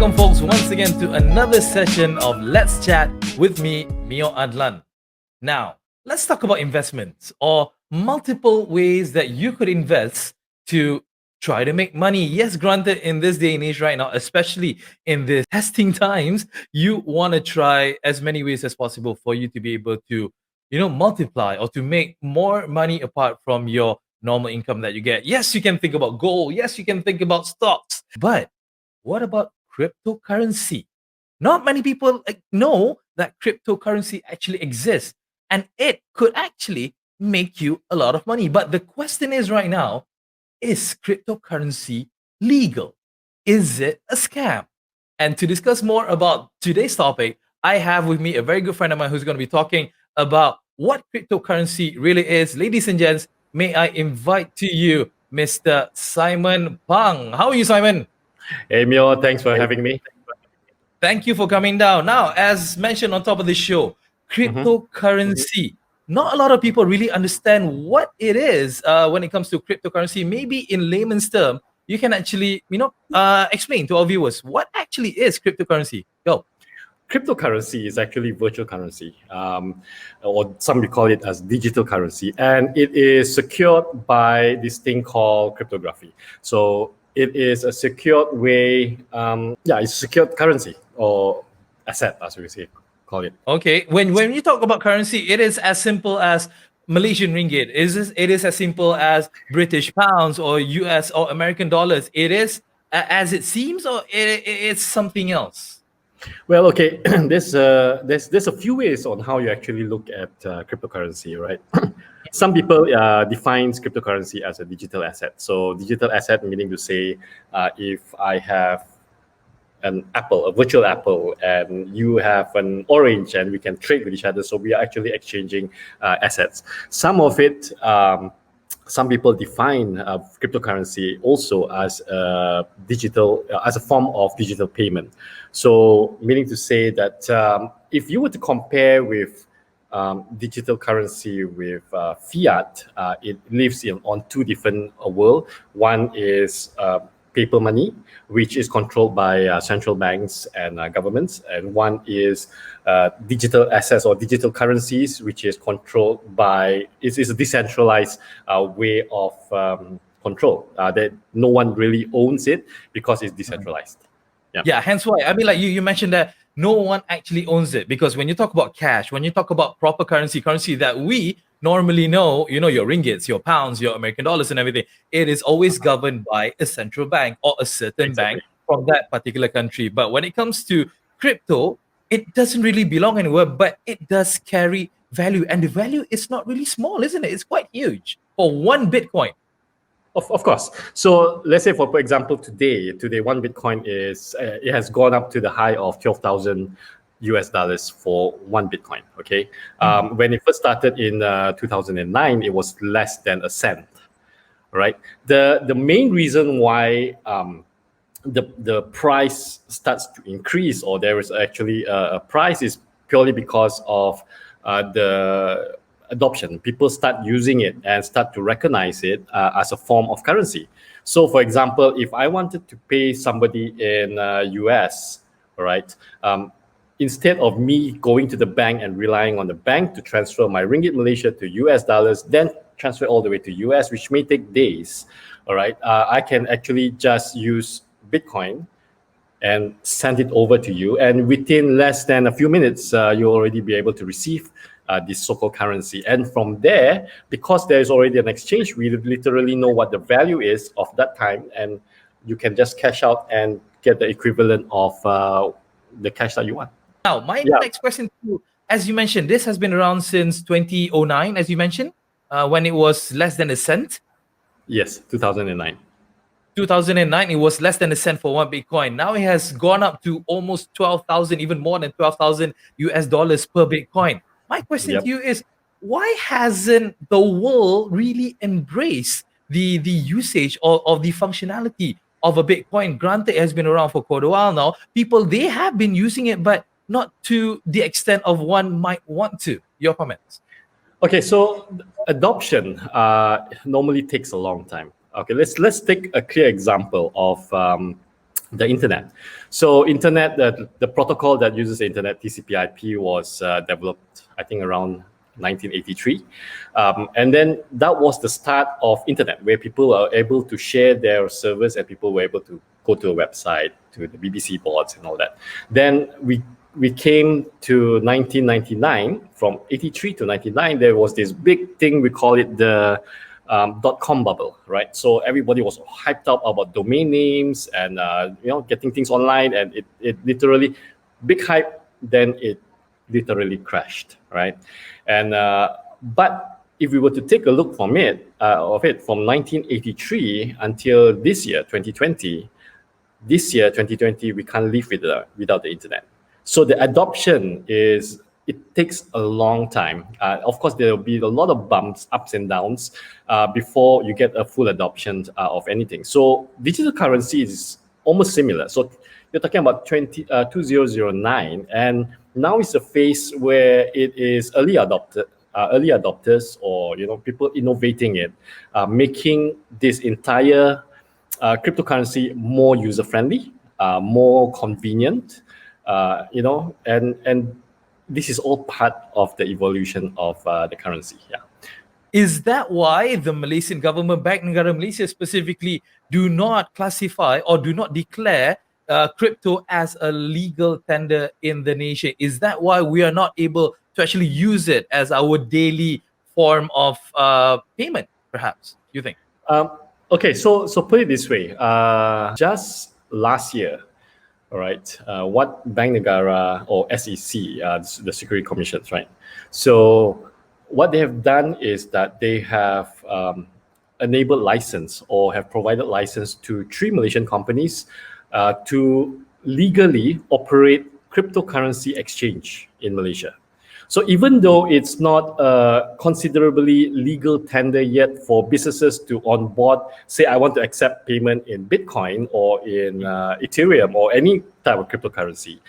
Welcome, folks, once again to another session of Let's Chat with me, Meor Addelan. Now, let's talk about investments or multiple ways that you could invest to try to make money. Yes, granted, in this day and age right now, especially in this testing times, you want to try as many ways as possible for you to be able to, multiply or to make more money apart from your normal income that you get. Yes, you can think about gold. Yes, you can think about stocks. But what about cryptocurrency? Not many people know that cryptocurrency actually exists and it could actually make you a lot of money. But the question is right now, is cryptocurrency legal? Is it a scam? And to discuss more about today's topic, I have with me a very good friend of mine who's going to be talking about what cryptocurrency really is. Ladies and gents, may I invite to you Mr. Simon Pang. How are you, Simon? Hey, Meor, thanks for having me. Thank you for coming down. Now, as mentioned on top of the show, cryptocurrency. Not a lot of people really understand what it is when it comes to cryptocurrency. Maybe in layman's term, you can actually, explain to our viewers what actually is cryptocurrency. Go. Cryptocurrency is actually virtual currency, or some we call it as digital currency, and it is secured by this thing called cryptography. So it is a secured way, it's secured currency or asset, as we say, call it. Okay, when you talk about currency, it is as simple as Malaysian ringgit. It is as simple as British pounds or US or American dollars. It is as it seems, or it's something else? Well, okay, there's a few ways on how you actually look at cryptocurrency, right? Some people defines cryptocurrency as a digital asset. So digital asset meaning to say, if I have an apple, a virtual apple, and you have an orange, and we can trade with each other. So we are actually exchanging assets. Some of it, some people define cryptocurrency also as a as a form of digital payment. So meaning to say that if you were to compare with digital currency with fiat, it lives on two different worlds. One is paper money, which is controlled by central banks and governments, and one is digital assets or digital currencies, which is controlled by is a decentralized way of control that no one really owns it because it's decentralized. Yeah, hence why. I mean, like you mentioned that no one actually owns it, because when you talk about cash, when you talk about proper currency that we normally know, your ringgits, your pounds, your American dollars and everything, it is always governed by a central bank or a certain bank from that particular country. But when it comes to crypto, it doesn't really belong anywhere, but it does carry value. And the value is not really small, isn't it? It's quite huge for one Bitcoin. Of course. So let's say, for example, today one Bitcoin is it has gone up to the high of $12,000 for one Bitcoin. Okay, when it first started in 2009, it was less than a cent. Right. The main reason why the price starts to increase, or there is actually a price, is purely because of the adoption. People start using it and start to recognize it as a form of currency. So, for example, if I wanted to pay somebody in US, right, instead of me going to the bank and relying on the bank to transfer my ringgit Malaysia to US dollars, then transfer all the way to US, which may take days, all right, I can actually just use Bitcoin and send it over to you, and within less than a few minutes, you'll already be able to receive this so-called currency. And from there, because there is already an exchange, we literally know what the value is of that time, and you can just cash out and get the equivalent of the cash that you want. Now, my next question to you, as you mentioned, this has been around since 2009, as you mentioned, when it was less than a cent. Yes, 2009. 2009, it was less than a cent for one Bitcoin. Now it has gone up to almost 12,000, even more than 12,000 US dollars per Bitcoin. My question to you is, why hasn't the world really embraced the usage of the functionality of a Bitcoin? Granted, it has been around for quite a while now. People, they have been using it, but not to the extent of one might want to. Your comments? Okay, so adoption normally takes a long time. Okay, let's take a clear example of the internet. So internet, the protocol that uses the internet, TCP/IP, was developed, I think, around 1983. And then that was the start of internet, where people are able to share their servers and people were able to go to a website, to the BBC boards and all that. Then we came to 1999. From 83 to 99, there was this big thing, we call it the .com bubble, right? So everybody was hyped up about domain names and getting things online, and it literally big hype. Then it literally crashed, right? And but if we were to take a look from from 1983 until this year, 2020, we can't live without the internet. So the adoption it takes a long time. Of course, there will be a lot of bumps, ups and downs before you get a full adoption of anything. So digital currency is almost similar. So you're talking about 2009, and now it's a phase where it is early adopters, or people innovating it, making this entire cryptocurrency more user friendly, more convenient, and this is all part of the evolution of the currency. Yeah. Is that why the Malaysian government, Bank Negara Malaysia specifically, do not classify or do not declare crypto as a legal tender in the nation? Is that why we are not able to actually use it as our daily form of payment, perhaps, you think? Okay, so put it this way. Just last year, all right, what Bank Negara or SEC, the Security Commissions, right? So what they have done is that they have enabled license or have provided license to 3 Malaysian companies to legally operate cryptocurrency exchange in Malaysia. So even though it's not a considerably legal tender yet for businesses to onboard, say I want to accept payment in Bitcoin or in Ethereum or any type of cryptocurrency,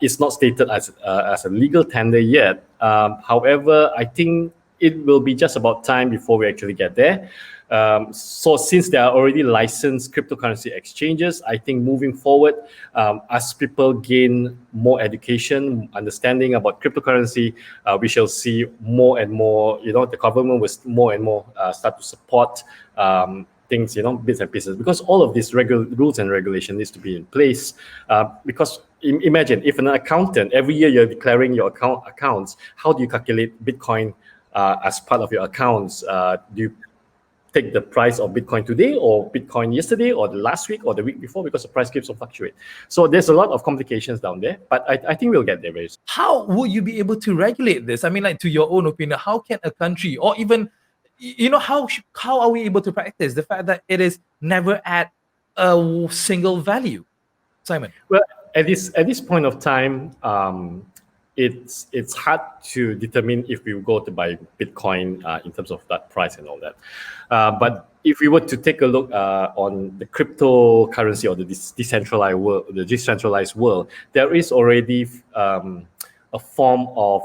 it's not stated as a legal tender yet. However, I think it will be just about time before we actually get there. So since there are already licensed cryptocurrency exchanges, I think moving forward, as people gain more education, understanding about cryptocurrency, we shall see more and more, the government will more and more start to support things, bits and pieces, because all of these rules and regulation needs to be in place. Because imagine if an accountant, every year you're declaring your accounts, how do you calculate Bitcoin as part of your accounts? Do you take the price of Bitcoin today or Bitcoin yesterday or the last week or the week before, because the price keeps on fluctuate? So there's a lot of complications down there, but I think we'll get there very soon. How will you be able to regulate this? I mean, like, to your own opinion, how can a country, or even, how are we able to practice the fact that it is never at a single value? Simon? Well, at this point of time, it's hard to determine if we go to buy Bitcoin in terms of that price and all that. But if we were to take a look on the cryptocurrency or the decentralized world, there is already a form of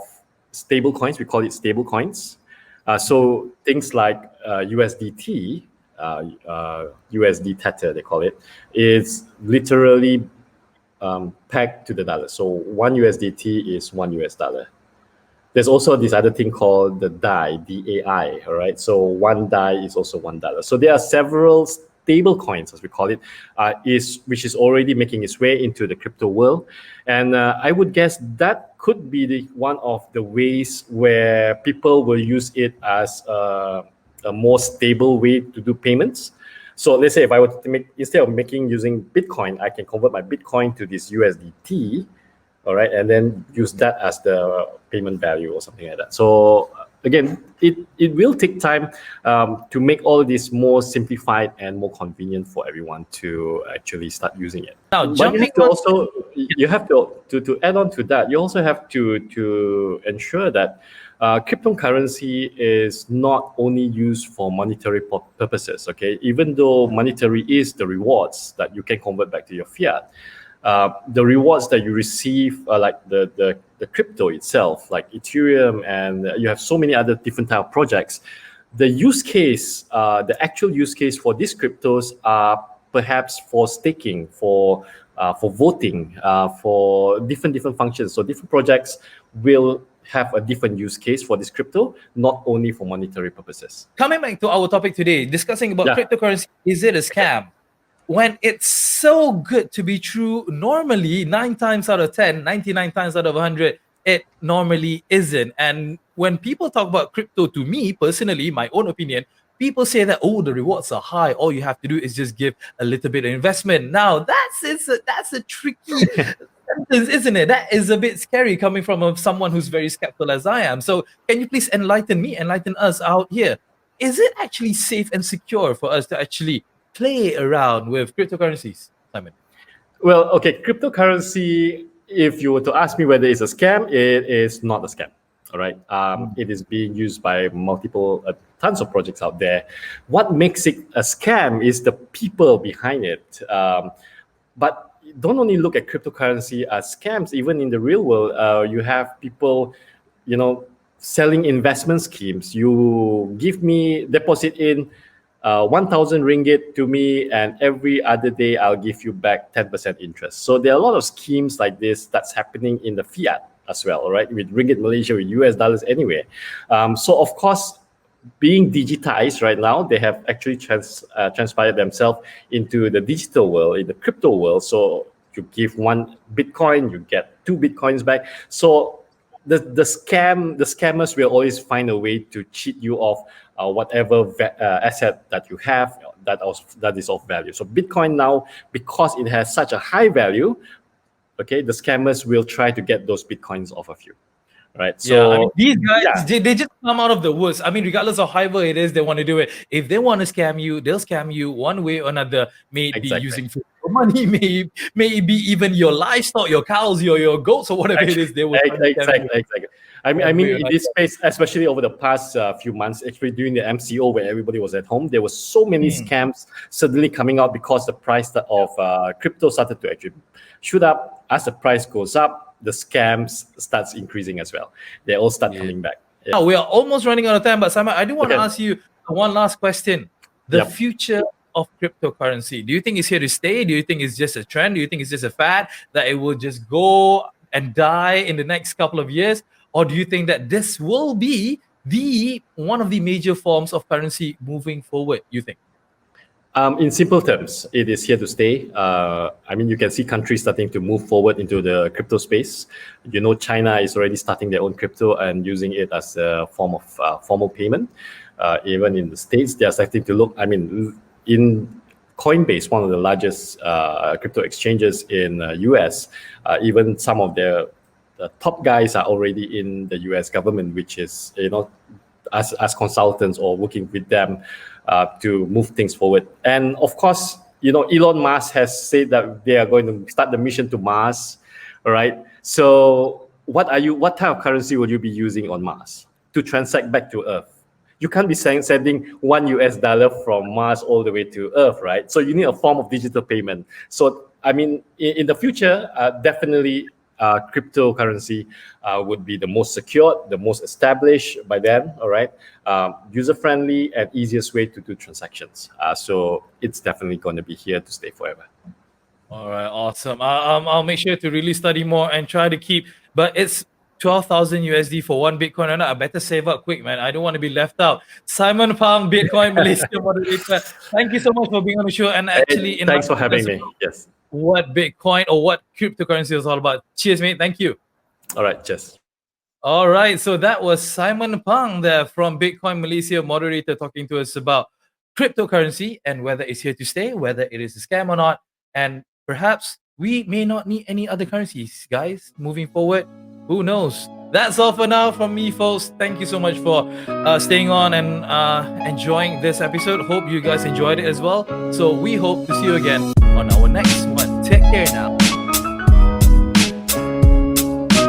stable coins. We call it stable coins. So things like USDT, USD Tether, they call it, is literally pegged to the dollar. So 1 USDT is $1. There's also this other thing called the DAI, DAI, all right? So 1 DAI is also $1. So there are several stable coins, as we call it, which is already making its way into the crypto world. And I would guess that could be one of the ways where people will use it as a more stable way to do payments. So let's say if I were to instead of using Bitcoin, I can convert my Bitcoin to this USDT, all right, and then use that as the payment value or something like that. So again, it will take time to make all of this more simplified and more convenient for everyone to actually start using it. Now, but you have to add on to that. You also have to ensure that cryptocurrency is not only used for monetary purposes. Okay, even though monetary is the rewards that you can convert back to your fiat, the rewards that you receive, like the crypto itself, like Ethereum, and you have so many other different type of projects. The use case, the actual use case for these cryptos are perhaps for staking, for voting, for different functions. So different projects will have a different use case for this crypto, not only for monetary purposes. Coming back to our topic today, discussing about Yeah. cryptocurrency, is it a scam? When it's so good to be true, normally 9 times out of 10, 99 times out of 100, it normally isn't. And when people talk about crypto, to me personally, my own opinion, people say that, oh, the rewards are high. All you have to do is just give a little bit of investment. Now, that's a tricky sentence, isn't it? That is a bit scary coming from someone who's very skeptical as I am. So can you please enlighten us out here? Is it actually safe and secure for us to actually play around with cryptocurrencies, Simon? Well, okay, cryptocurrency, if you were to ask me whether it's a scam, it is not a scam. All right. It is being used by multiple, tons of projects out there. What makes it a scam is the people behind it. But don't only look at cryptocurrency as scams. Even in the real world, you have people, selling investment schemes. You give me, deposit in 1,000 ringgit to me, and every other day I'll give you back 10% interest. So there are a lot of schemes like this that's happening in the Fiat as well, right? With ringgit Malaysia, with US dollars anywhere. So of course, being digitized right now, they have actually transpired themselves into the digital world, in the crypto world. So you give 1 Bitcoin, you get 2 Bitcoins back. So the scammers will always find a way to cheat you of whatever asset that you have that is of value. So Bitcoin now, because it has such a high value, okay, the scammers will try to get those Bitcoins off of you. Right. So yeah, I mean, these guys, they just come out of the woods. I mean, regardless of however it is they want to do it, if they want to scam you, they'll scam you one way or another. May it be using money, may it be even your livestock, your cows, your goats, or whatever it is. They will exactly. I mean, in this space, especially over the past few months, actually during the MCO where everybody was at home, there were so many scams suddenly coming out because the price of crypto started to actually shoot up. As the price goes up, the scams starts increasing as well. They all start coming back. Yeah. Now, we are almost running out of time, but Simon, I do want to ask you one last question. The future of cryptocurrency, do you think it's here to stay? Do you think it's just a trend? Do you think it's just a fad that it will just go and die in the next couple of years? Or do you think that this will be one of the major forms of currency moving forward, you think? In simple terms, it is here to stay. I mean, you can see countries starting to move forward into the crypto space. China is already starting their own crypto and using it as a form of formal payment. Even in the States, they are starting to look, I mean, in Coinbase, one of the largest crypto exchanges in US, even some of the top guys are already in the US government, which is, as consultants or working with them to move things forward. And of course, Elon Musk has said that they are going to start the mission to Mars. All right. So what type of currency will you be using on Mars to transact back to Earth? You can't be sending $1 from Mars all the way to Earth, right? So you need a form of digital payment. So I mean, in the future, definitely cryptocurrency would be the most secure, the most established by then, all right? User-friendly and easiest way to do transactions. So it's definitely going to be here to stay forever. All right, awesome. I'll make sure to really study more and try to keep, but it's 12,000 USD for 1 Bitcoin or not. I better save up quick, man. I don't want to be left out. Simon Pang, Bitcoin Malaysia moderator. Thank you so much for being on the show. And actually, thanks for having me. Yes. What Bitcoin or what cryptocurrency is all about. Cheers, mate. Thank you. All right, cheers. All right, so that was Simon Pang there from Bitcoin Malaysia moderator talking to us about cryptocurrency and whether it's here to stay, whether it is a scam or not, and perhaps we may not need any other currencies, guys, moving forward. Who knows? That's all for now from me, folks. Thank you so much for staying on and enjoying this episode. Hope you guys enjoyed it as well. So we hope to see you again on our next one. Take care now.